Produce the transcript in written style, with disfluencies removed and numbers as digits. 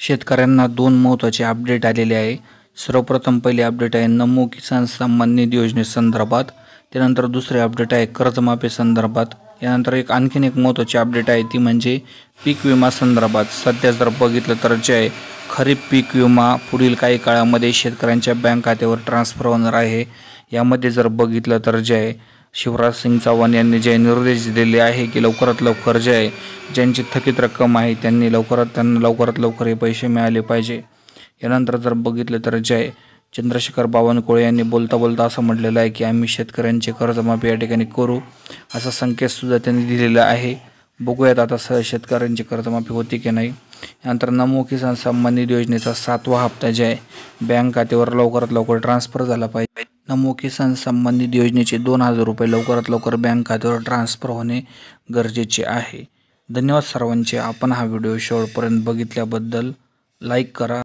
शेतकऱ्यांना दोन महत्त्वाचे अपडेट आलेले आहे। सर्वप्रथम पहिले अपडेट आहे नमो किसान सन्मान निधी योजनेसंदर्भात, त्यानंतर दुसरे अपडेट आहे कर्जमाफी संदर्भात, यानंतर आणखीन एक महत्त्वाची अपडेट आहे ती म्हणजे पीक विमा संदर्भात। सध्या जर बघितलं तर जे आहे खरीप पीक विमा पुढील काही काळामध्ये शेतकऱ्यांच्या बँक खात्यावर ट्रान्सफर होणार आहे। यामध्ये जर बघितलं तर जे आहे शिवराज सिंग चौहान यांनी जे निर्देश दिले आहे की लवकरात लवकर जे आहे ज्यांची थकीत रक्कम आहे त्यांना लवकरात लवकर हे पैसे मिळाले पाहिजे। यानंतर जर बघितलं तर जे आहे चंद्रशेखर बावनकुळे यांनी बोलता असं म्हटलेलं आहे की आम्ही शेतकऱ्यांची कर्जमाफी या ठिकाणी करू, असा संकेत सुद्धा त्यांनी दिलेला आहे। बघूयात आता शेतकऱ्यांची कर्जमाफी होती की नाही। यानंतर नमो किसान सन्मान निधी योजनेचा 7वा हप्ता जे आहे बँक खात्यावर लवकरात लवकर ट्रान्सफर झाला पाहिजे। नमो किसान सन्मान निधी योजनेचे 2000 रुपये लवकरात लवकर बँक खात्यावर ट्रान्सफर होणे गरजेचे आहे। धन्यवाद सर्वांचे। आपण हा व्हिडिओ शेवटपर्यंत बघितल्याबद्दल लाईक करा।